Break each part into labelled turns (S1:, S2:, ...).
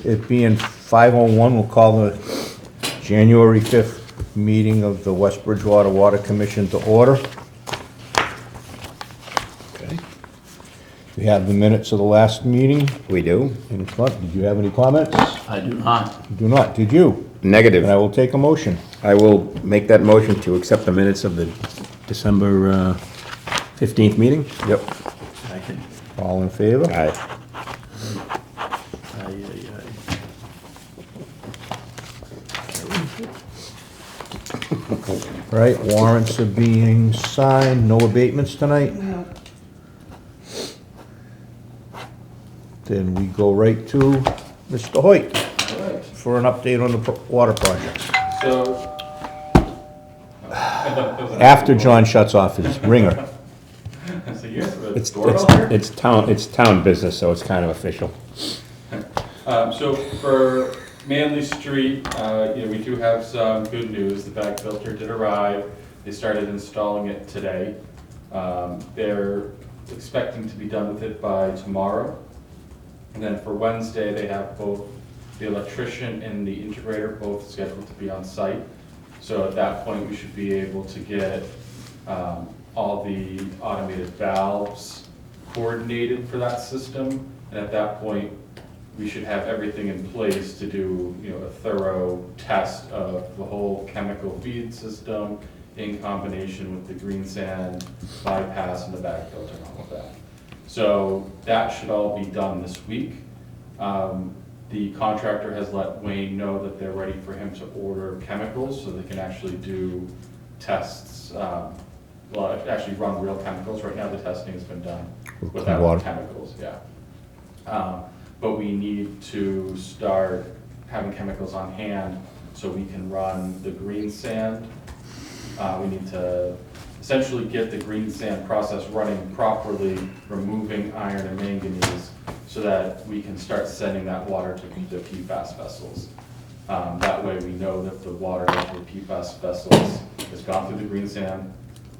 S1: It being 5:01, we'll call the January 5th meeting of the West Bridgewater Water Commission to order.
S2: Okay.
S1: We have the minutes of the last meeting.
S2: We do.
S1: In front, did you have any comments?
S3: I do not.
S1: You do not, did you?
S2: Negative.
S1: And I will take a motion.
S2: I will make that motion to accept the minutes of the December 15th meeting. Yep.
S3: Second.
S1: All in favor?
S2: Aye.
S3: Aye.
S1: All right, warrants are being signed, no abatements tonight?
S4: No.
S1: Then we go right to Mr. Hoyt for an update on the water projects.
S5: So.
S1: After John shuts off his ringer.
S5: So you're the
S2: It's
S5: doorbell here?
S2: town business, so it's kind of official.
S5: So for Manley Street, we do have some good news. The bag filter did arrive. They started installing it today. They're expecting to be done with it by tomorrow. And then for Wednesday, they have both the electrician and the integrator both scheduled to be on site. So at that point, we should be able to get all the automated valves coordinated for that system. And at that point, we should have everything in place to do, a thorough test of the whole chemical feed system in combination with the green sand bypass and the bag filter and all of that. So that should all be done this week. The contractor has let Wayne know that they're ready for him to order chemicals so they can actually do tests, actually run real chemicals. Right now the testing has been done without
S1: water.
S5: chemicals, yeah. But we need to start having chemicals on hand so we can run the green sand. We need to essentially get the green sand process running properly, removing iron and manganese, so that we can start sending that water to the PFAS vessels. That way we know that the water into the PFAS vessels has gone through the green sand,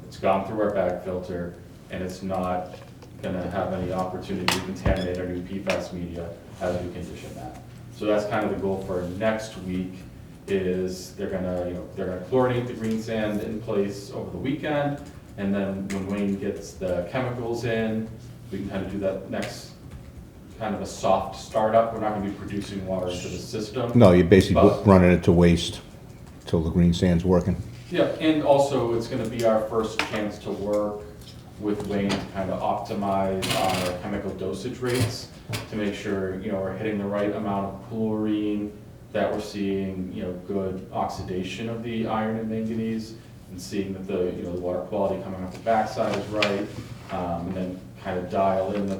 S5: it's gone through our bag filter, and it's not gonna have any opportunity to contaminate our new PFAS media as we condition that. So that's kind of the goal for next week, is they're gonna chlorinate the green sand in place over the weekend, and then when Wayne gets the chemicals in, we can kind of do that next kind of a soft startup. We're not gonna be producing water into the system.
S1: No, you're basically
S5: But-
S1: running it to waste till the green sand's working.
S5: Yeah, and also it's gonna be our first chance to work with Wayne to kind of optimize our chemical dosage rates to make sure, we're hitting the right amount of chlorine, that we're seeing, good oxidation of the iron and manganese, and seeing that the water quality coming off the backside is right, and then kind of dial in the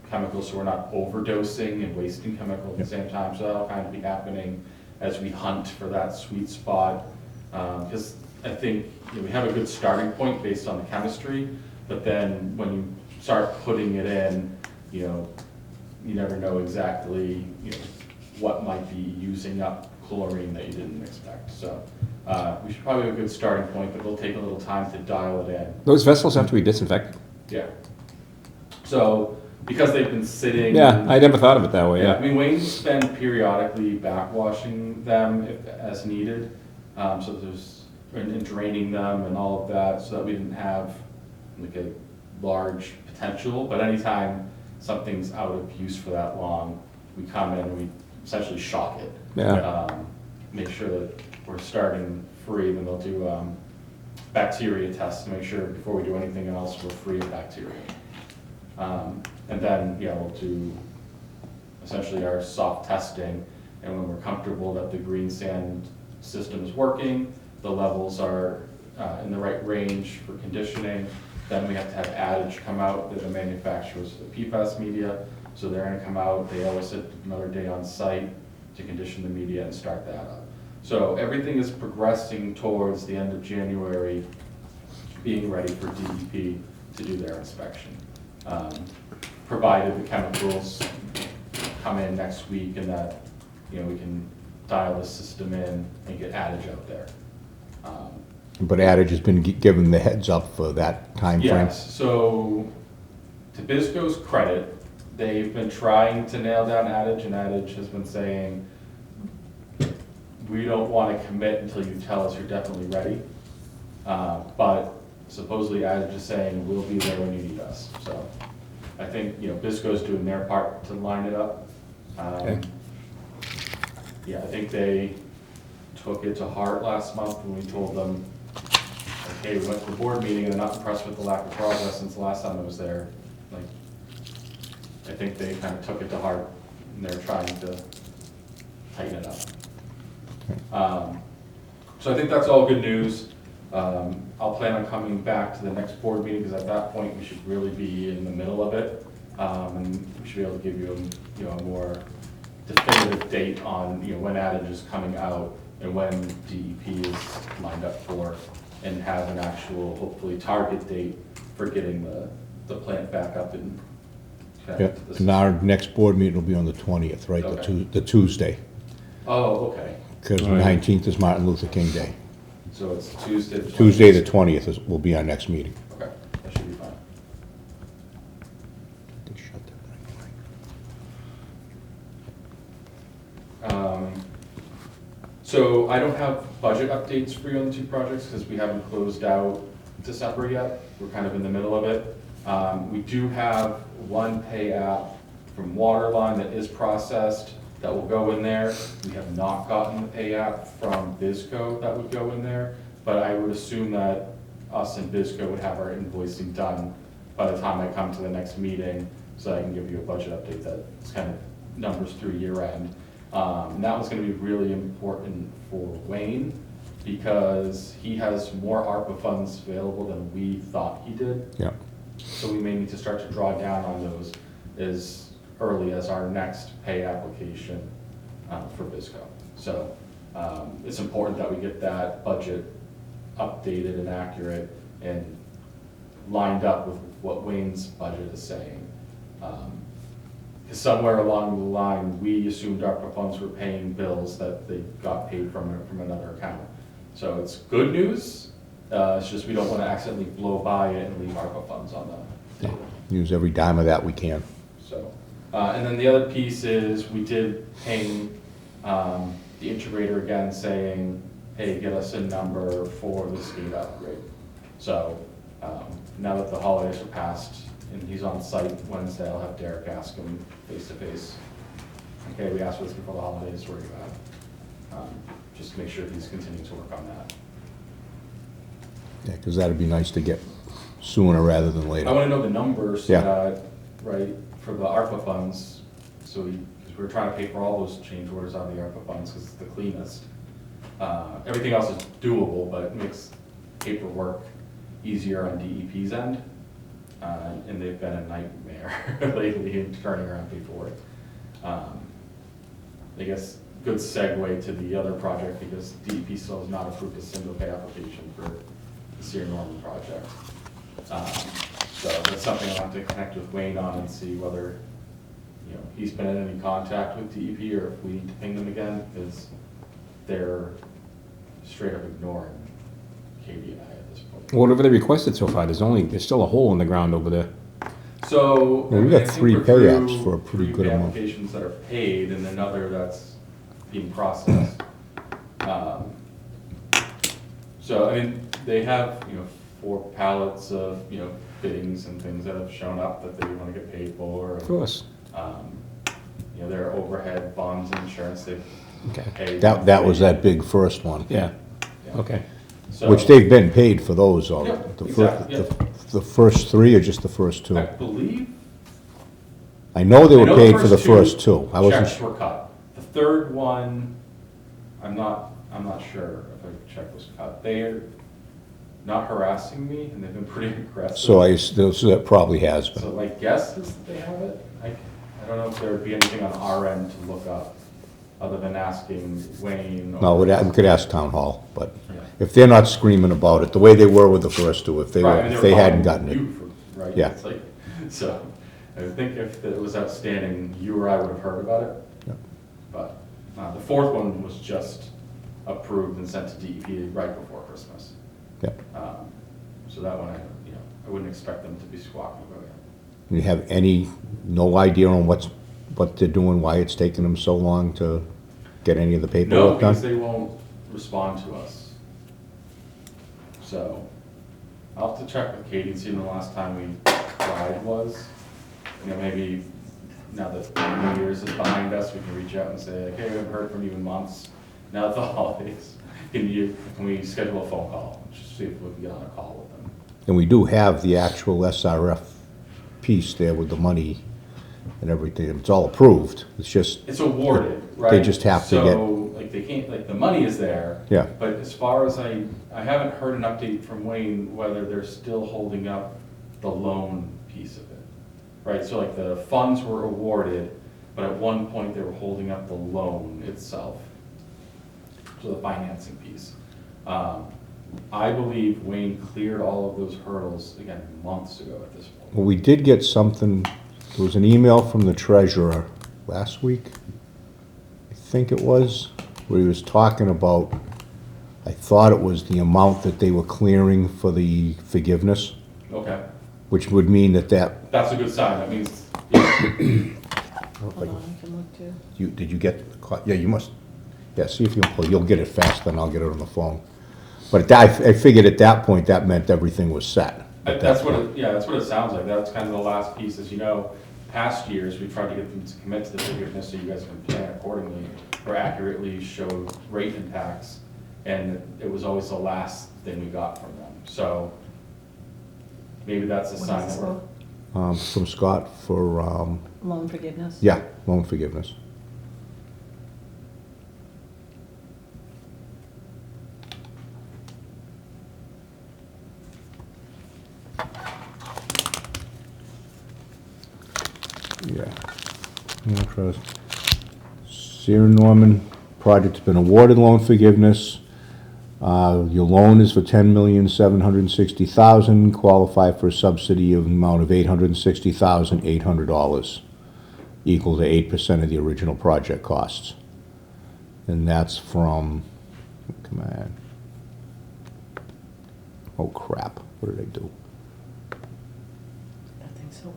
S5: chemicals so we're not overdosing and wasting chemical at the same time. So that'll kind of be happening as we hunt for that sweet spot. Because I think we have a good starting point based on the chemistry, but then when you start putting it in, you never know exactly what might be using up chlorine that you didn't expect. So we should probably have a good starting point, but it'll take a little time to dial it in.
S2: Those vessels have to be disinfected.
S5: Yeah. So because they've been sitting.
S2: Yeah, I never thought of it that way,
S5: Yeah, I
S2: yeah.
S5: mean, Wayne's been periodically backwashing them as needed, so and draining them and all of that, so that we didn't have like a large potential. But anytime something's out of use for that long, we come in and we essentially shock it.
S2: Yeah.
S5: Make sure that we're starting free. Then they'll do bacteria tests to make sure before we do anything else we're free of bacteria. And then, we'll do essentially our soft testing, and when we're comfortable that the green sand system is working, the levels are in the right range for conditioning, then we have to have Adage come out. They're the manufacturers of the PFAS media, so they're gonna come out. They always sit another day on site to condition the media and start that up. So everything is progressing towards the end of January, being ready for DEP to do their inspection. Provided the chemicals come in next week and that, we can dial the system in and get Adage out there.
S1: But Adage has been given the heads up for that time frame.
S5: Yes, so to BISCO's credit, They've been trying to nail down Adage, and Adage has been saying, we don't want to commit until you tell us you're definitely ready. But supposedly Adage is saying, we'll be there when you need us. So I think, Bisco's doing their part to line it up.
S2: Okay.
S5: Yeah, I think they took it to heart last month when we told them, okay, we went to the board meeting and they're not impressed with the lack of progress since the last time I was there. Like, I think they kind of took it to heart and they're trying to tighten it up. So I think that's all good news. I'll plan on coming back to the next board meeting because at that point we should really be in the middle of it. And we should be able to give you a more definitive date on when Adage is coming out and when DEP is lined up for, and have an actual, hopefully, target date for getting the plant back up and
S1: Yeah, and our next board meeting will be on the 20th, right,
S5: Okay.
S1: the Tuesday,
S5: Oh, okay.
S1: because the
S2: Right.
S1: 19th is Martin Luther King Day.
S5: So it's Tuesday. The
S1: Tuesday, the 20th will be our next meeting.
S5: Okay, that should be fine.
S1: They shut that down.
S5: So I don't have budget updates for you on the two projects because we haven't closed out December yet. We're kind of in the middle of it. We do have one pay app from Waterline that is processed that will go in there. We have not gotten the pay app from Bisco that would go in there, but I would assume that us and Bisco would have our invoicing done by the time I come to the next meeting, so I can give you a budget update that's kind of numbers through year end. And that was gonna be really important for Wayne because he has more ARPA funds available than we thought he did.
S1: Yeah,
S5: So we may need to start to draw down on those as early as our next pay application for Bisco. So it's important that we get that budget updated and accurate and lined up with what Wayne's budget is saying. Because somewhere along the line, we assumed ARPA funds were paying bills that they got paid from another account. So it's good news, it's just we don't want to accidentally blow by it and leave ARPA funds on the table.
S1: use every dime of that we can.
S5: So, and then the other piece is we did ping the integrator again saying, hey, get us a number for the skate upgrade. So now that the holidays are passed and he's on site Wednesday, I'll have Derek ask him face to face. Okay, we asked for this before the holidays, where are you at? Just to make sure he's continuing to work on that.
S1: Yeah, because that'd be nice to get sooner rather than
S5: I
S1: later.
S5: want to know the numbers,
S1: Yeah.
S5: right, for the ARPA funds. So because we're trying to pay for all those change orders out of the ARPA funds because it's the cleanest. Everything else is doable, but it makes paperwork easier on DEP's end. And they've been a nightmare lately in turning around paperwork. I guess good segue to the other project because DEP still has not approved a single pay application for the Sierra Norman project. So that's something I'll have to connect with Wayne on and see whether, he's been in any contact with DEP or if we need to ping them again, because they're straight up ignoring KDI at this point.
S2: Whatever they requested so far, there's still a hole in the ground over there.
S5: So.
S1: Well, we
S5: I
S1: got
S5: think
S1: 3
S5: we're
S1: pay
S5: through
S1: apps for a pretty
S5: 3
S1: good
S5: pay
S1: amount.
S5: applications that are paid and another that's being processed. So, I mean, they have, 4 pallets of, biddings and things that have shown up that they want to get paid for.
S2: Of course.
S5: Their overhead bonds and insurance, they've
S2: Okay.
S5: paid.
S1: That was that big first one,
S2: Yeah,
S5: Yeah.
S2: okay.
S5: So-
S1: which they've been paid for those, all.
S5: Yeah,
S1: The
S5: exactly, yeah.
S1: the first 3 or just the first 2?
S5: I believe.
S1: I know they
S5: I
S1: were
S5: know
S1: paid for the first 2. I wasn't,
S5: Checks were cut. The third one, I'm not sure if a check was cut. They're not harassing me and they've been pretty aggressive.
S1: so that probably has been.
S5: So my guess is that they have it. I don't know if there would be anything on our end to look up, other than asking Wayne.
S1: No, we could ask Town Hall, but
S5: Yeah.
S1: if they're not screaming about it, the way they were with the first 2, if they
S5: Right,
S1: were,
S5: I mean,
S1: if
S5: were
S1: they hadn't
S5: calling
S1: gotten it.
S5: you for- Right?
S1: Yeah.
S5: It's like, so, I think if it was outstanding, you or I would have heard about it.
S1: Yeah.
S5: But the fourth one was just approved and sent to DEP right before Christmas.
S1: Yep.
S5: So that one, I wouldn't expect them to be squawking about it.
S1: You have no idea on what they're doing, why it's taking them so long to get any of the
S5: No,
S1: paperwork done?
S5: because they won't respond to us. So, I'll have to check with Katie and see when the last time we tried was. Maybe now that New Year's is behind us, we can reach out and say, like, hey, we haven't heard from you in months. Now that the holidays, can we schedule a phone call? Just see if we can get on a call with them.
S1: And we do have the actual SRF piece there with the money and everything. It's all approved. It's just,
S5: It's awarded, right?
S1: They just have to get-
S5: So, like, they can't, like, the money is there.
S1: Yeah.
S5: But as far as I haven't heard an update from Wayne whether they're still holding up the loan piece of it. Right, so like the funds were awarded, but at one point they were holding up the loan itself. So the financing piece. I believe Wayne cleared all of those hurdles, again, months ago at this point.
S1: well, we did get something, there was an email from the treasurer last week, I think it was, where he was talking about, I thought it was the amount that they were clearing for the forgiveness,
S5: Okay,
S1: which would mean that
S5: that's a good sign, that means, yeah,
S4: Hold on, I can look too.
S1: did you get, yeah, you must, yeah, see if you can pull, you'll get it faster than I'll get it on the phone. But I figured at that point, that meant everything was set.
S5: that's what it sounds like, that's kind of the last piece, as you know, past years, we tried to get them to commit to the forgiveness so you guys can plan accordingly, or accurately show rate impacts, and it was always the last thing we got from them, so maybe that's a
S4: What
S5: sign
S4: is
S5: that
S4: this
S5: we're.
S4: for?
S1: From Scott for,
S4: Loan forgiveness?
S1: yeah, loan forgiveness. Yeah. No trust. Sierra Norman project's been awarded loan forgiveness. Your loan is for $10,760,000, qualify for a subsidy of an amount of $860,800, equal to 8% of the original project costs. And that's from, come on. Oh crap, what did I do?
S4: I think so.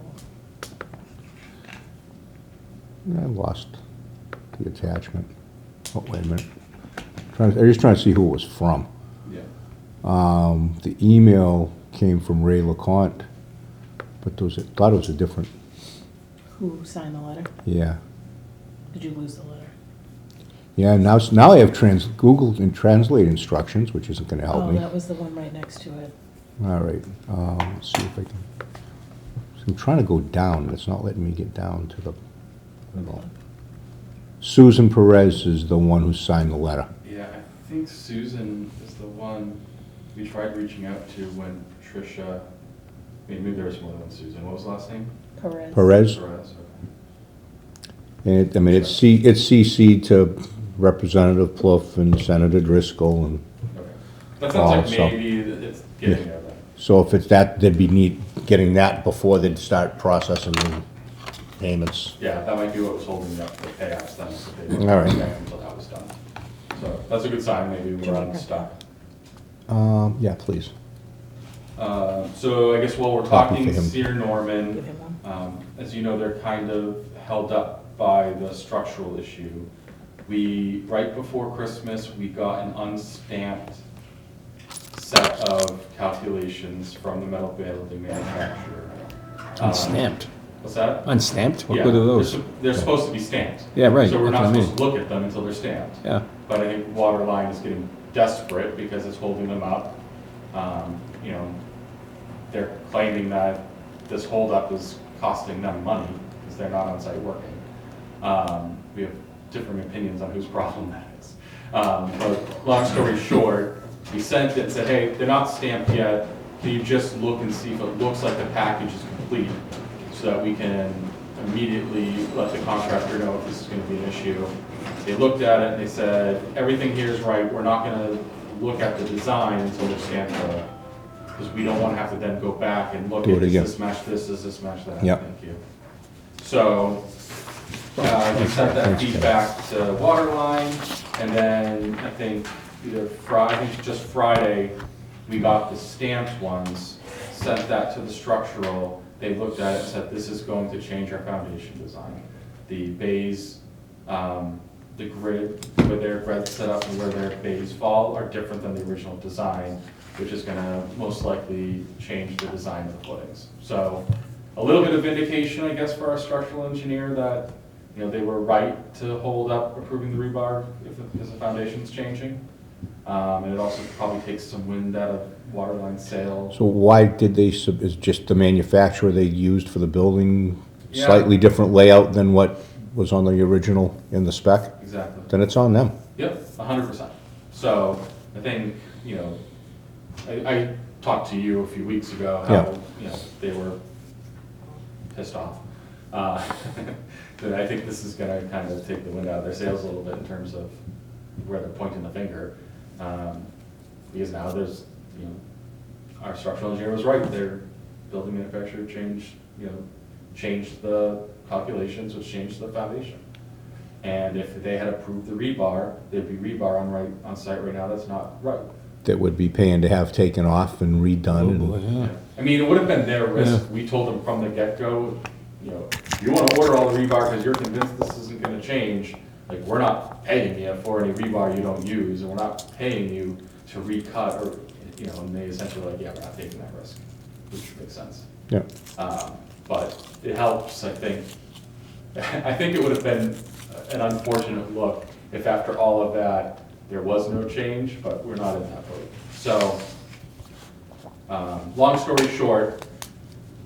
S1: I lost the attachment. Oh, wait a minute. I'm just trying to see who it was from.
S5: Yeah.
S1: The email came from Ray LeConte, but thought it was a different,
S4: Who signed the letter?
S1: yeah.
S4: Did you lose the letter?
S1: Yeah, now I have Google and translate instructions, which isn't gonna help
S4: Oh,
S1: me.
S4: that was the one right next to it.
S1: All right, let's see if I can, so I'm trying to go down, and it's not letting me get down to the, Susan Perez is the one who signed the letter.
S5: Yeah, I think Susan is the one we tried reaching out to when Patricia, maybe there was more than Susan, what was the last name?
S4: Perez.
S1: Perez,
S5: Perez, okay.
S1: and it's CC'd to Representative Plouffe and Senator Driscoll, and
S5: Okay. That sounds like
S1: so-
S5: maybe it's getting there then.
S1: so if it's that, they'd be getting that before they'd start processing the payments.
S5: Yeah, that might be what was holding up the payouts then, if they didn't
S1: All right.
S5: check until that was done. So that's a good sign, maybe we're unstuck.
S1: Yeah, please.
S5: So I guess while we're
S1: Copy
S5: talking
S1: for him.
S5: Sear Norman,
S4: Give him one.
S5: as you know, they're kind of held up by the structural issue. Right before Christmas, we got an unstamped set of calculations from the metal building manufacturer.
S2: Unstamped.
S5: What's that?
S2: Unstamped? What
S5: Yeah,
S2: good are those?
S5: They're supposed to be stamped.
S2: Yeah, right,
S5: So we're
S2: that's
S5: not
S2: what I
S5: supposed to look at them until they're stamped.
S2: Yeah.
S5: But I think Waterline is getting desperate because it's holding them up. You know, they're claiming that this holdup is costing them money because they're not on site working. We have differing opinions on whose problem that is. But long story short, we sent it and said, hey, they're not stamped yet. Can you just look and see if it looks like the package is complete so that we can immediately let the contractor know if this is going to be an issue. They looked at it and they said, everything here is right. We're not going to look at the design until they're stamped because we don't want to have to then go back and look
S1: Do
S5: at
S1: it
S5: does
S1: again.
S5: this match this, does this match that?
S1: Yep.
S5: Thank you. So we sent that
S1: Thanks, Ken.
S5: feedback to Waterline, and then I think just Friday, we got the stamped ones, sent that to the structural, they looked at it and said, this is going to change our foundation design. The bays, the grid, where their grid's set up and where their bays fall are different than the original design, which is gonna most likely change the design of the footings. So a little bit of vindication, I guess, for our structural engineer that, you know, they were right to hold up approving the rebar because the foundation's changing. And it also probably takes some wind out of waterline sail.
S1: So why did they, is just the manufacturer they used for the building
S5: Yeah.
S1: slightly different layout than what was on the original in the spec?
S5: Exactly.
S1: Then it's on them.
S5: Yep, 100%. So I think, you know, I talked to you a few weeks ago how,
S1: Yeah.
S5: you know, they were pissed off. That I think this is gonna kind of take the wind out of their sails a little bit in terms of where they're pointing the finger. Because now there's, you know, our structural engineer was right, their building manufacturer changed the calculations, which changed the foundation. And if they had approved the rebar, there'd be rebar on site right now that's not right.
S1: That would be paying to have taken off and redone. and-
S5: I mean, it would have been their risk. We told them from the get-go, you know, if you want to order all the rebar because you're convinced this isn't going to change, like, we're not paying you for any rebar you don't use, and we're not paying you to recut or, you know, and they essentially were like, yeah, we're not taking that risk, which makes sense.
S1: Yeah.
S5: But it helps, I think. I think it would have been an unfortunate look if after all of that, there was no change, but we're not in that boat. So, long story short,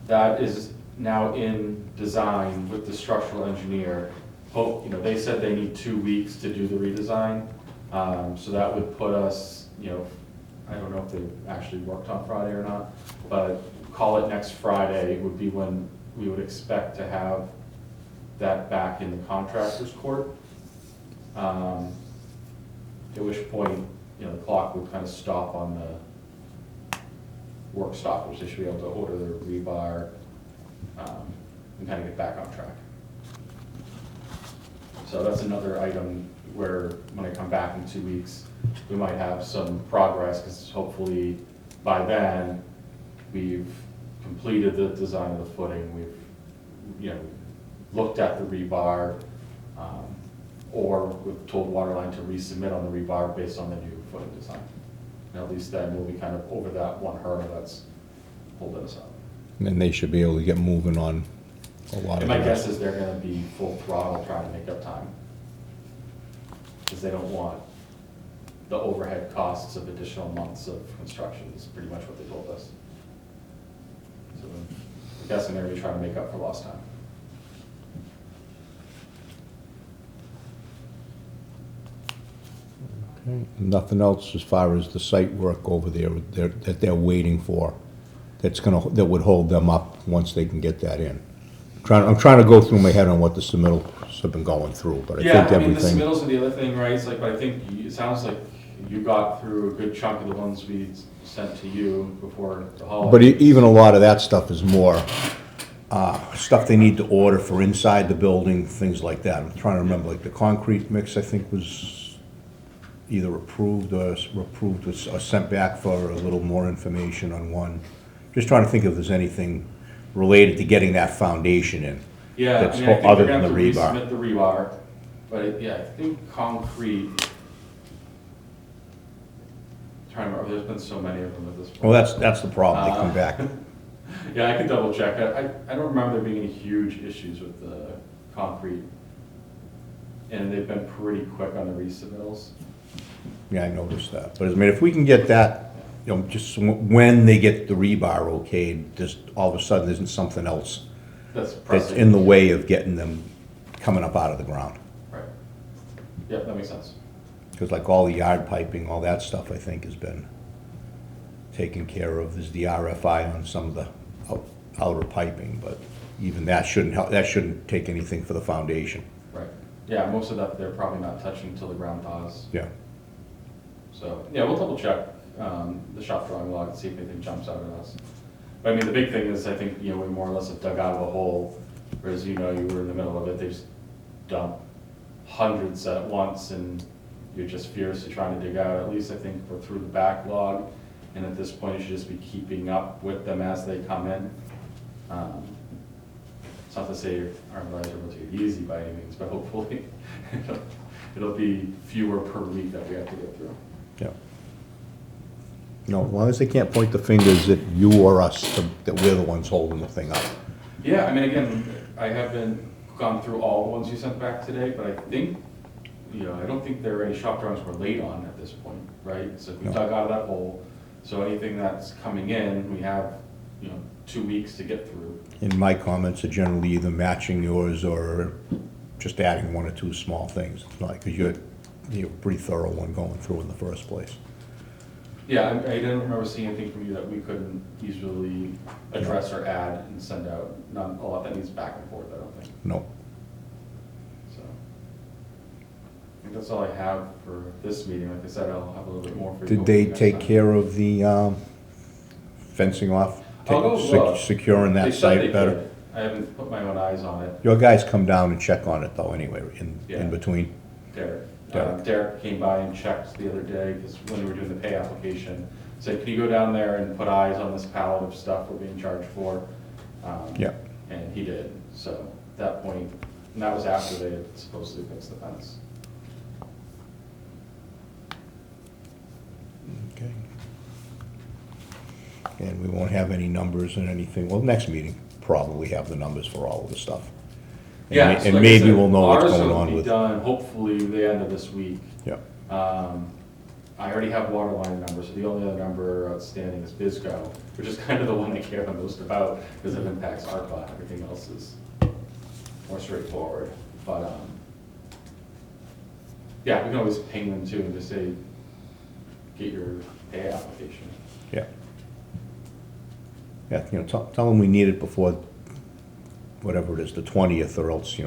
S5: that is now in design with the structural engineer. You know, they said they need 2 weeks to do the redesign. So that would put us, you know, I don't know if they actually worked on Friday or not, but call it next Friday would be when we would expect to have that back in the contractor's court. At which point, you know, the clock would kind of stop on the work stoppage. They should be able to order their rebar and kind of get back on track. So that's another item where when I come back in 2 weeks, we might have some progress because hopefully by then we've completed the design of the footing. We've, you know, looked at the rebar, or we've told Waterline to resubmit on the rebar based on the new footing design. And at least then we'll be kind of over that one hurdle that's holding us up.
S1: And then they should be able to get moving on a lot
S5: And
S1: of
S5: my
S1: the
S5: guess
S1: rest.
S5: is they're gonna be full throttle trying to make up time. Because they don't want the overhead costs of additional months of construction, is pretty much what they told us. So I'm guessing they're gonna be trying to make up for lost time.
S1: Okay. Nothing else as far as the site work over there that they're waiting for, that would hold them up once they can get that in. I'm trying to go through my head on what the submittals have been going through, but I
S5: Yeah,
S1: think
S5: I mean, the
S1: everything.
S5: submittals are the other thing, right? It's like, but I think it sounds like you got through a good chunk of the ones we sent to you before the holiday.
S1: But even a lot of that stuff is more, stuff they need to order for inside the building, things like that. I'm trying to remember, like the concrete mix, I think was either approved or sent back for a little more information on one. Just trying to think if there's anything related to getting that foundation in.
S5: Yeah,
S1: That's
S5: I mean, I think
S1: other
S5: they're
S1: than
S5: gonna
S1: the
S5: have to
S1: rebar.
S5: resubmit the rebar, but yeah, I think concrete. Trying to remember, there's been so many of them at this point.
S1: Well, that's the problem, they come back.
S5: Yeah, I can double check. I don't remember there being any huge issues with the concrete. And they've been pretty quick on the resubmittals.
S1: Yeah, I noticed that. But I mean, if we can get that, you know, just when they get the rebar okayed, just all of a sudden isn't something else
S5: That's
S1: that's
S5: pressing.
S1: in the way of getting them coming up out of the ground.
S5: Right. Yep, that makes sense.
S1: Because like all the yard piping, all that stuff, I think, has been taken care of. There's the RFI on some of the outer piping, but even that shouldn't help, that shouldn't take anything for the foundation.
S5: Right. Yeah, most of that they're probably not touching until the ground thaws.
S1: Yeah.
S5: So, yeah, we'll double check the shop drawing log and see if anything jumps out at us. But I mean, the big thing is, I think, you know, we more or less have dug out of a hole, whereas, you know, you were in the middle of it, they just dumped hundreds at once, and you're just fiercely trying to dig out. At least I think we're through the backlog, and at this point, you should just be keeping up with them as they come in. It's not to say our lives are going to take it easy by any means, but hopefully it'll be fewer per week that we have to get through.
S1: Yeah. No, as long as they can't point the fingers at you or us, that we're the ones holding the thing up.
S5: Yeah, I mean, again, I haven't gone through all the ones you sent back today, but I think, I don't think there are any shop drawings we're late on at this point, right? So we
S1: No.
S5: dug out of that hole, so anything that's coming in, we have, 2 weeks to get through.
S1: And my comments are generally either matching yours or just adding one or two small things. It's not, because you're a pretty thorough one going through in the first place.
S5: Yeah, I didn't remember seeing anything from you that we couldn't easily address or add and send out. Not a lot that needs back and forth, I don't think.
S1: No.
S5: So, I think that's all I have for this meeting. Like I said, I'll have a little bit more for you.
S1: Did they
S5: next
S1: take
S5: time.
S1: care of the fencing off?
S5: I'll go look.
S1: Securing
S5: They
S1: that
S5: said
S1: site
S5: they
S1: better?
S5: could. I haven't put my own eyes on it.
S1: Your guys come down and check on it though anyway,
S5: Yeah.
S1: in between.
S5: Derek. Derek came by and checked the other day, because when we were doing the pay application, said, can you go down there and put eyes on this pallet of stuff we're being charged for?
S1: Yeah.
S5: And he did, so at that point, and that was after they had supposedly fixed the fence.
S1: Okay. And we won't have any numbers and anything, well, next meeting, probably have the numbers for all of the stuff. And
S5: Yeah,
S1: ma-
S5: so
S1: And
S5: like I
S1: maybe
S5: said,
S1: we'll know what's
S5: ours
S1: going
S5: will
S1: on
S5: be
S1: with.
S5: done hopefully the end of this week.
S1: Yeah,
S5: I already have water line numbers, so the only other number outstanding is Bisco, which is kind of the one I care the most about, because it impacts ARPA. Everything else is more straightforward. But, yeah, we can always ping them too and just say, get your pay application.
S1: yeah. Yeah, tell them we need it before, whatever it is, the 20th, or else, we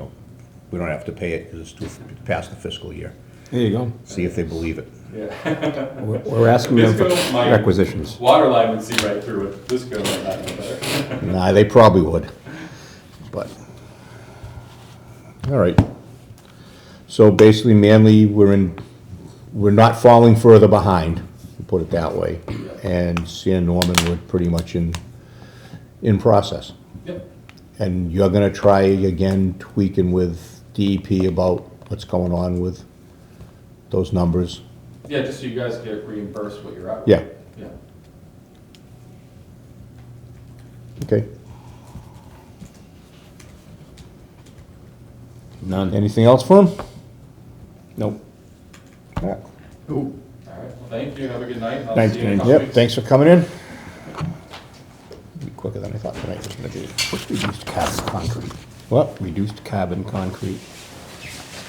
S1: don't have to pay it because it's past the fiscal year.
S2: There you go.
S1: See if they believe it.
S5: Yeah.
S2: We're asking them for
S5: Bisco, my
S2: requisitions.
S5: water line would see right through it. Bisco might not know better.
S1: Nah, they probably would, but, all right. So basically, Manly, we're not falling further behind, we'll put it that way. And San Norman, we're pretty much in process.
S5: Yep.
S1: And you're gonna try again tweaking with DEP about what's going on with those numbers?
S5: Yeah, just so you guys get reimbursed what you're at.
S1: Yeah.
S5: Yeah.
S1: Okay.
S2: None.
S1: Anything else for him?
S2: Nope.
S1: Yeah.
S5: All right, well, thank you. Have a good night. I'll
S2: Thanks,
S5: see you in a
S2: James.
S5: couple
S1: Yep,
S5: weeks.
S1: thanks for coming in. Be quicker than I thought tonight was gonna be.
S2: What's reduced carbon concrete?
S1: What?
S2: Reduced carbon concrete.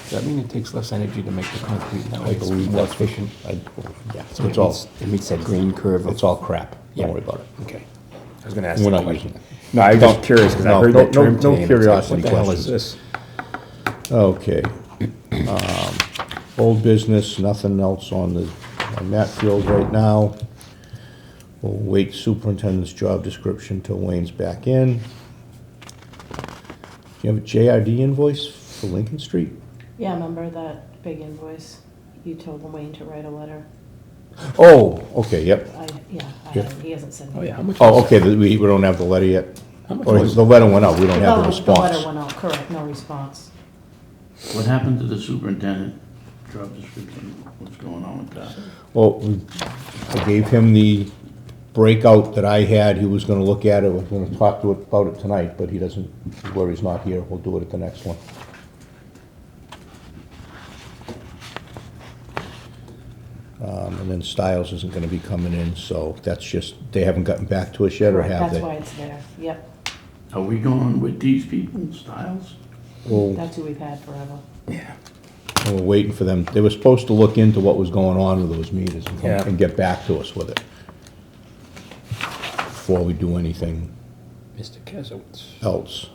S2: Does that mean it takes less energy to make the concrete now?
S1: I
S2: It's
S1: believe
S2: more
S1: that's what-
S2: efficient.
S1: Yeah,
S2: So
S1: it's all,
S2: it meets that green curve.
S1: it's all crap.
S2: Yeah.
S1: Don't worry about it.
S2: Okay. I was gonna ask
S1: We're
S2: that
S1: not
S2: question.
S1: using it.
S2: No, I was just curious, because I
S1: No,
S2: heard
S1: no,
S2: that term
S1: no
S2: today, and it's like,
S1: curiosity
S2: what the hell is
S1: questions.
S2: this?
S1: Okay. Old business, nothing else on that field right now. We'll wait superintendent's job description till Wayne's back in. Do you have a JRD invoice for Lincoln Street?
S4: Yeah, remember that big invoice? You told Wayne to write a letter.
S1: Oh, okay, yep.
S4: Yeah, he hasn't said
S2: Oh,
S4: anything.
S2: yeah, how much
S1: Oh,
S2: was
S1: okay, we don't have the letter yet?
S2: How much
S1: Or
S2: was
S1: the letter went out, we don't have the
S4: The
S1: response.
S4: letter went out, correct, no response.
S3: What happened to the superintendent job description? What's going on with that?
S1: Well, I gave him the breakout that I had, he was gonna look at it, we're gonna talk to it about it tonight, but he doesn't, where he's not here, we'll do it at the next one. And then Stiles isn't gonna be coming in, so that's just, they haven't gotten back to us yet, or
S4: Correct,
S1: have
S4: that's
S1: they?
S4: why it's there, yep.
S3: Are we going with these people, Styles?
S1: Well,
S4: That's who we've had forever.
S2: Yeah.
S1: we're waiting for them, they were supposed to look into what was going on with those meters and
S2: Yeah.
S1: and get back to us with it. Before we do anything
S2: Mr. Kesowitz.
S1: else.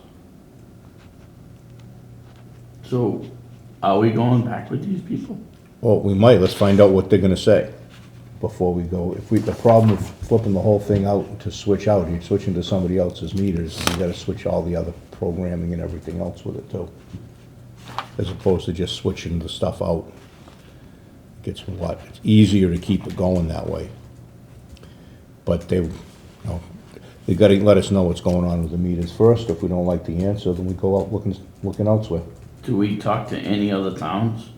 S3: So, are we going back with these people?
S1: Well, we might, let's find out what they're gonna say before we go. The problem with flipping the whole thing out to switch out, you're switching to somebody else's meters, you gotta switch all the other programming and everything else with it too. As opposed to just switching the stuff out. It's easier to keep it going that way. But they, They gotta let us know what's going on with the meters first. If we don't like the answer, then we go out looking elsewhere.
S3: Do we talk to any other towns?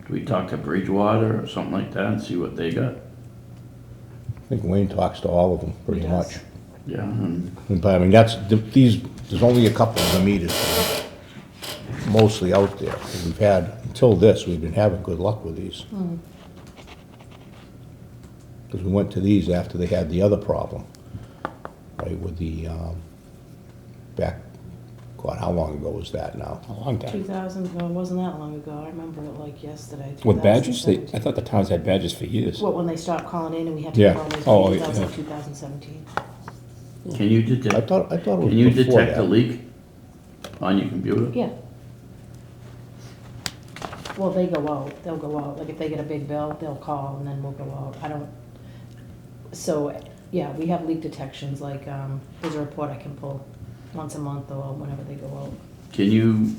S3: Do we talk to Bridgewater or something like that and see what they got?
S1: I think Wayne talks to all of them, pretty
S4: He
S1: much.
S4: does.
S3: Yeah, and
S1: But I mean, there's only a couple of the meters that are mostly out there. And we've had, until this, we've been having good luck with these. Because we went to these after they had the other problem, right, with the, back, God, how long ago was that now?
S2: A long time.
S4: 2000, no, it wasn't that long ago. I remember it like yesterday.
S2: With badges? I
S4: 2017.
S2: thought the towns had badges for years.
S4: Well, when they stopped calling in and we had to
S1: Yeah.
S4: put all those
S2: Oh,
S4: meters, that was
S2: yeah.
S4: like 2017.
S3: can you
S1: I
S3: detect,
S1: thought it was
S3: can you
S1: before
S3: detect a
S1: that.
S3: leak on your computer?
S4: Yeah. Well, they go out, they'll go out, like if they get a big bill, they'll call and then we'll go out. I don't, so, yeah, we have leak detections, like, there's a report I can pull once a month or whenever they go out.
S3: Can you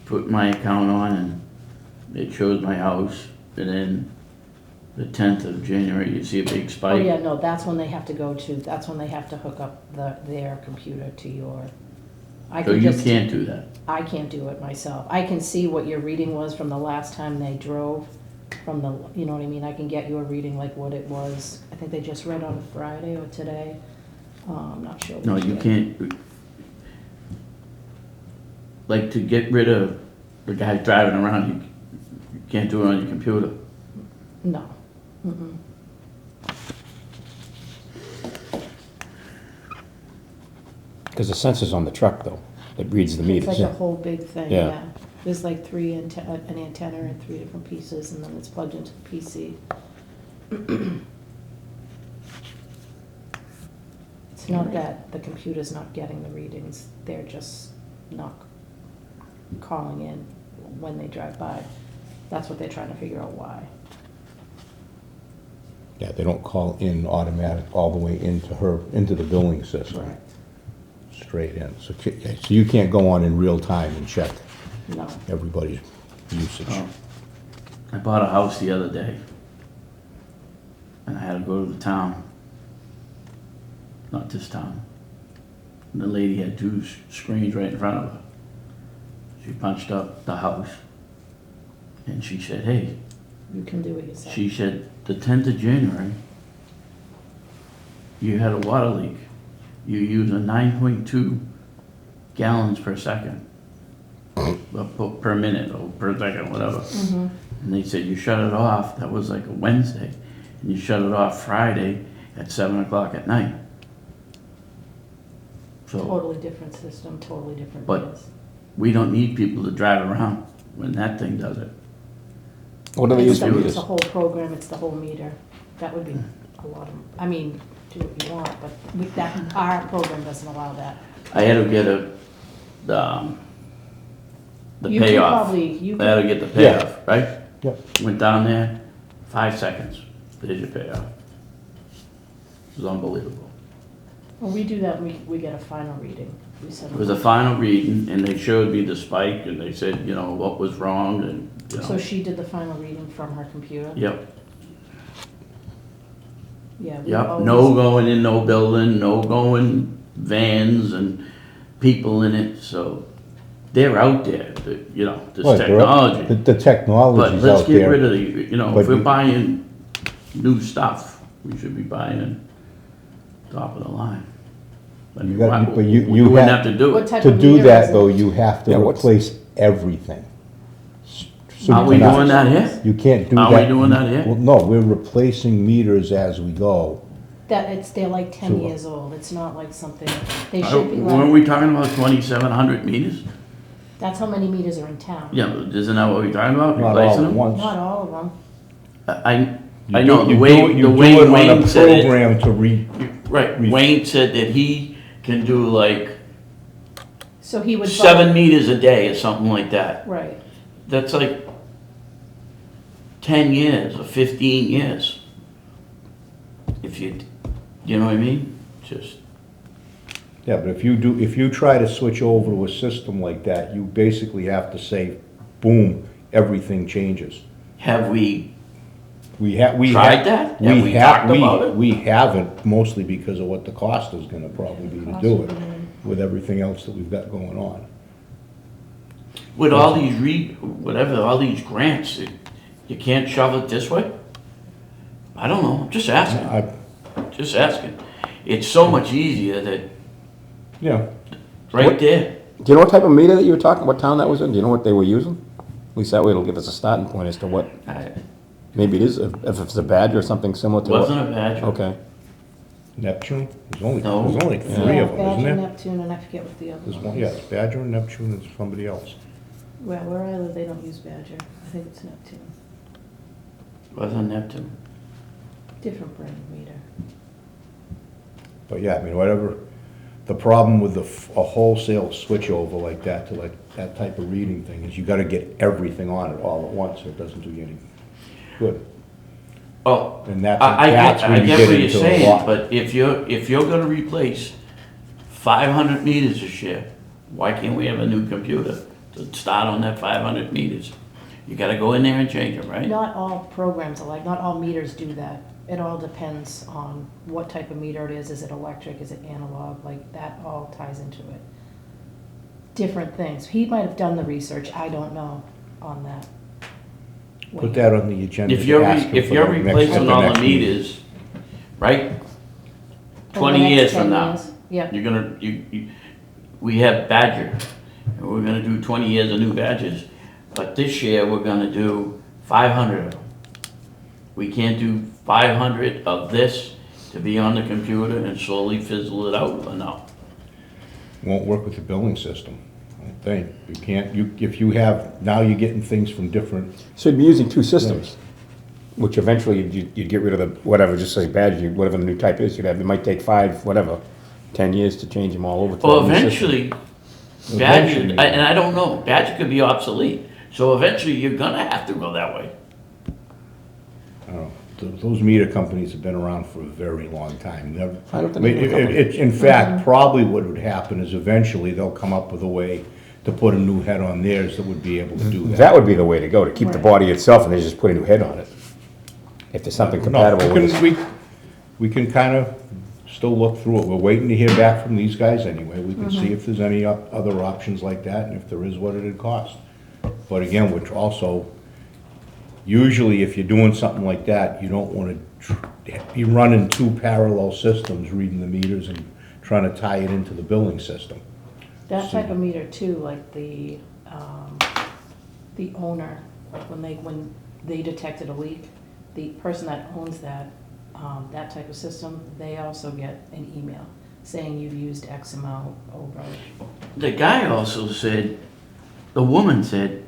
S3: put my account on and it shows my house, and then the 10th of January, you see a big
S4: Oh,
S3: spike?
S4: yeah, no, that's when they have to go to, that's when they have to hook up their computer to your, I
S3: So
S4: can
S3: you
S4: just.
S3: can't do that?
S4: I can't do it myself. I can see what your reading was from the last time they drove, from the, you know what I mean? I can get your reading like what it was. I think they just read on Friday or today. I'm not sure.
S3: No,
S4: which
S3: you
S4: day.
S3: can't, like, to get rid of the guy driving around, you can't do it on your computer.
S4: No. Mm-mm.
S2: Because the sensor's on the truck, though, that reads the
S4: It's
S2: meters.
S4: like a whole big thing,
S2: Yeah.
S4: yeah. There's like an antenna and 3 different pieces, and then it's plugged into the PC. It's not that the computer's not getting the readings, they're just not calling in when they drive by. That's what they're trying to figure out why.
S1: Yeah, they don't call in automatic all the way into the billing system,
S4: Correct.
S1: straight in. So you can't go on in real time and check
S4: No.
S1: everybody's usage.
S3: Oh. I bought a house the other day, and I had to go to the town, not this town. And the lady had 2 screens right in front of her. She punched up the house, and she said, hey,
S4: You can do it yourself.
S3: she said, the 10th of January, you had a water leak. You use a 9.2 gallons per second, per minute or per second, whatever.
S4: Mhm.
S3: And they said, you shut it off, that was like a Wednesday, and you shut it off Friday at 7 o'clock at night. So
S4: Totally different system, totally different
S3: But-
S4: meters.
S3: we don't need people to drive around when that thing does it.
S2: What do they use for
S4: It's
S2: meters?
S4: the whole program, it's the whole meter. That would be a lot of, I mean, do what you want, but our program doesn't allow that.
S3: I had to get the
S4: You can
S3: payoff.
S4: probably- you
S3: I had to get the payoff, right?
S1: Yep.
S3: Went down there, 5 seconds, there's your payoff. It was unbelievable.
S4: When we do that, we get a final reading. We send
S3: It was a final reading, and they showed me the spike, and they said, you know, what was wrong, and, you
S4: So
S3: know.
S4: she did the final reading from her computer?
S3: Yep,
S4: Yeah. we
S3: yep,
S4: always-
S3: no going in no building, no going vans and people in it, so they're out there, you know, this
S1: Right,
S3: technology.
S1: The technology's
S3: But let's
S1: out
S3: get rid
S1: there.
S3: of the, you know,
S1: But
S3: if we're
S1: you-
S3: buying new stuff, we should be buying top of the line. But
S1: You got-
S3: why-
S1: but you
S3: we wouldn't
S1: have-
S3: have to do
S4: What
S3: it.
S4: type
S1: To
S4: of
S1: do
S4: meter
S1: that,
S4: is
S1: though,
S4: it?
S1: you have to
S2: Yeah, what's-
S1: replace everything. So
S3: Are
S1: you
S3: we
S1: cannot-
S3: doing that here?
S1: You can't do
S3: Are
S1: that.
S3: we doing that here?
S1: Well, no, we're replacing meters as we go.
S4: They're like 10
S1: So-
S4: years old. It's not like something, they
S3: I
S4: should
S3: don't-
S4: be
S3: Weren't
S4: like,
S3: we talking about 2,700 meters?
S4: that's how many meters are in town.
S3: Yeah, but isn't that what we're talking about,
S1: Not all
S3: replacing
S1: at
S3: them?
S1: once.
S4: Not all of them.
S3: I know, the
S1: You
S3: way,
S1: do- you
S3: the
S1: do
S3: way
S1: it on a
S3: Wayne said it,
S1: program to
S3: right,
S1: re-
S3: Wayne said that he can do like
S4: So he would.
S3: 7 meters a day or something like that.
S4: Right.
S3: That's like 10 years or 15 years. If you know what I mean? Just,
S1: Yeah, but if you try to switch over to a system like that, you basically have to say, boom, everything changes.
S3: have we Tried that? Have we talked about it?
S1: We haven't, mostly because of what the cost is gonna probably be to do it, with everything else that we've got going on.
S3: With all these all these grants, you can't shove it this way? I don't know, I'm just asking, just asking. It's so much easier that,
S1: Yeah,
S3: right there.
S2: Do you know what type of meter that you were talking, what town that was in? Do you know what they were using? At least that way it'll give us a starting point as to what, maybe it is, if it's a badge or something similar to what.
S3: Wasn't a badge.
S2: Okay.
S1: Neptune, there's
S3: No.
S1: only three of them, isn't
S4: Badger,
S1: there?
S4: Neptune, and I forget what the other
S1: There's
S4: one
S1: one,
S4: is.
S1: yeah, it's Badger, Neptune, and somebody else.
S4: Well, where I live, they don't use Badger. I think it's Neptune.
S3: Wasn't Neptune.
S4: Different brand meter.
S1: But yeah, I mean, whatever, the problem with a wholesale switch over like that to like that type of reading thing is you gotta get everything on it all at once, so it doesn't do you any good.
S3: Oh,
S1: And that's
S3: I
S1: when you
S3: get
S1: get
S3: what you're
S1: into a
S3: saying,
S1: lot.
S3: but if you're gonna replace 500 meters this year, why can't we have a new computer to start on that 500 meters? You gotta go in there and change them, right?
S4: Not all programs are like, not all meters do that. It all depends on what type of meter it is. Is it electric? Is it analog? Like, that all ties into it. Different things. He might have done the research, I don't know, on that.
S1: Put that on the agenda.
S3: If you're,
S1: to ask him
S3: if
S1: for
S3: you're
S1: the next-
S3: replacing
S1: the
S3: all
S1: next
S3: the
S1: meeting.
S3: meters, right?
S4: Over the
S3: 20
S4: next
S3: years
S4: 10
S3: from now,
S4: years. Yeah,
S3: you're gonna, we have Badger, and we're gonna do 20 years of new badges, but this year, we're gonna do 500 of them. We can't do 500 of this to be on the computer and slowly fizzle it out, or no?
S1: Won't work with the billing system, I don't think. You can't, if you have, now you're getting things from different,
S2: So you'd be using two systems, which eventually you'd get rid of the, whatever, just say badge, whatever the new type is, you'd have, it might take 10 years to change them all over. to
S3: Well,
S2: that new system.
S3: eventually, Badger,
S1: Eventually.
S3: and I don't know, Badger could be obsolete, so eventually you're gonna have to go that way.
S1: I don't know. Those meter companies have been around for a very long time.
S2: I don't think they're a company.
S1: In fact, probably what would happen is eventually they'll come up with a way to put a new head on theirs that would be able to do that.
S2: That would be the way to go, to keep the
S4: Right.
S2: body itself and then just put a new head on it. If there's something compatible
S1: No,
S2: with it.
S1: we can kind of still look through it. We're waiting to hear back from these guys anyway. We can see if there's any other options like that, and if there is, what it'd cost. But again, which also, usually if you're doing something like that, you don't want to be running two parallel systems, reading the meters and trying to tie it into the billing system.
S4: that type of meter too, like the owner, like when they detected a leak, the person that owns that type of system, they also get an email saying you've used X amount over.
S3: The guy also said, the woman said,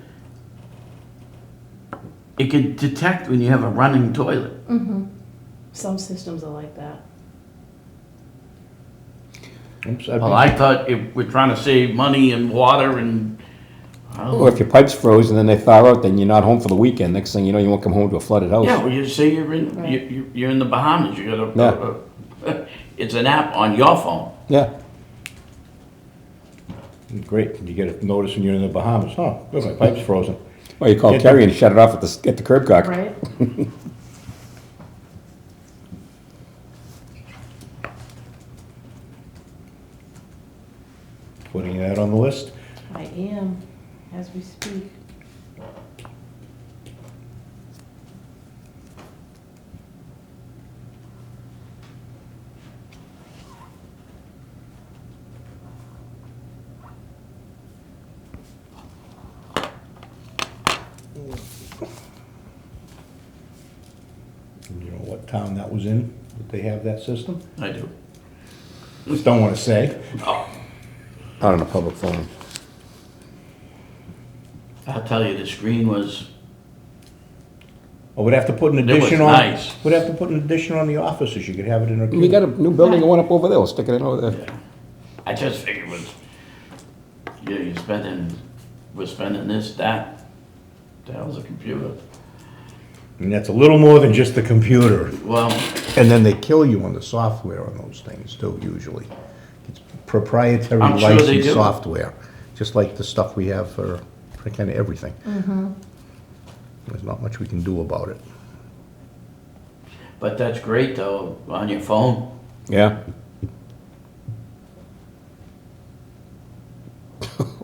S3: it could detect when you have a running toilet.
S4: Some systems are like that.
S1: Oops,
S3: Well, I thought if we're trying to save money and water and, I don't
S2: Or
S3: know.
S2: if your pipe's froze and then they thaw out, then you're not home for the weekend. Next thing you know, you won't come home to a flooded house.
S3: Yeah, well, you say you're in,
S4: Right.
S3: you're in the Bahamas, you got it's an app on your phone.
S2: Yeah.
S1: Great, you get a notice when you're in the Bahamas, huh, good, my pipe's frozen.
S2: Or you call
S1: Yeah,
S2: Kerry and shut it off at the curb cock.
S4: Right?
S1: Putting that on the list.
S4: I am, as we speak.
S1: You know what town that was in, that they have that system?
S3: I do.
S1: Just don't want to say.
S3: Oh,
S2: Out on a public forum.
S3: I'll tell you, the screen was,
S1: Or we'd have to put an
S3: It was
S1: addition on.
S3: nice.
S1: We'd have to put an addition on the offices, you could have it in a.
S2: We got a new building going up over there, we'll stick it in over there.
S3: I just figured it was, we're spending this, that, the hell's a computer?
S1: And that's a little more than just the computer.
S3: Well,
S1: And then they kill you on the software on those things too, usually. It's proprietary
S3: I'm sure they
S1: licensed
S3: do.
S1: software, just like the stuff we have for kind of everything. There's not much we can do about it.
S3: But that's great though, on your phone.
S2: Yeah.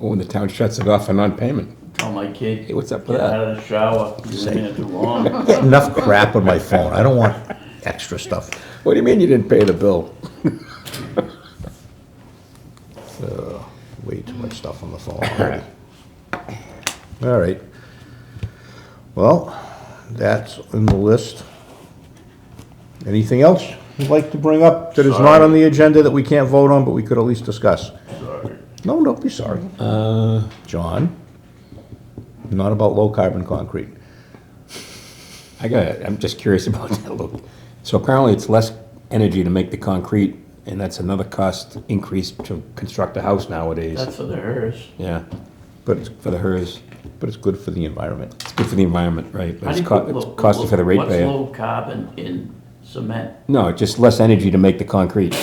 S2: Oh, and the town shuts it off for non-payment.
S3: Tell my kid,
S2: Hey, what's up with
S3: get
S2: that?
S3: out of the shower, you've been there too long.
S1: Get enough crap on my phone. I don't want extra stuff.
S2: What do you mean you didn't pay the bill?
S1: Way too much stuff on the phone already. All right. Well, that's in the list. Anything else you'd like to bring up that is not on the agenda that we can't vote on, but we could at least discuss?
S3: Sorry.
S1: No, don't be sorry. John? Not about low carbon concrete.
S2: I'm just curious about that a little. So apparently it's less energy to make the concrete, and that's another cost increase to construct a house nowadays.
S3: That's for the hers.
S2: Yeah,
S1: But it's,
S2: for the HERS.
S1: but it's good for the environment.
S2: It's good for the environment, right?
S3: How
S2: But
S3: do
S2: it's
S3: you put
S2: it's
S3: low-
S2: costly for the
S3: What's
S2: ratepayer.
S3: low carbon in cement?
S2: No, just less energy to make the concrete.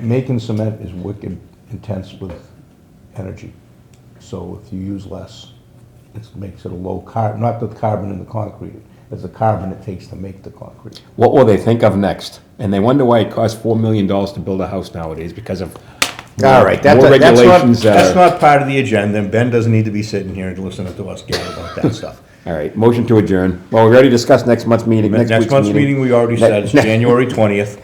S1: Making cement is wicked intense with energy. So if you use less, it makes it a low carb, not the carbon in the concrete, it's the carbon it takes to make the concrete.
S2: What will they think of next? And they wonder why it costs $4 million to build a house nowadays because of
S1: All right,
S2: more regulations.
S1: that's not part of the agenda, and Ben doesn't need to be sitting here and listening to us get about that stuff.
S2: All right, motion to adjourn. Well, we already discussed next month's meeting, next
S1: Next
S2: week's
S1: month's meeting, we already said, it's January 20th.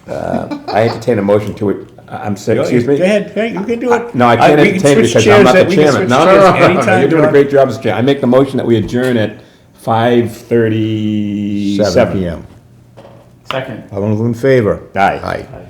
S2: I entertain a motion to it. I'm sorry, excuse me?
S1: Go ahead, hey, you can do it.
S2: No, I can't
S1: We can
S2: entertain it
S1: switch
S2: because I'm not
S1: chairs
S2: the
S1: we can
S2: chairman.
S1: switch
S2: No,
S1: chairs
S2: no,
S1: anytime,
S2: you're doing a
S1: John.
S2: great job as chair. I make the motion that we adjourn at 5:37
S1: 7 PM.
S3: Second.
S1: All those in favor?
S2: Aye.
S1: Aye.
S3: Aye.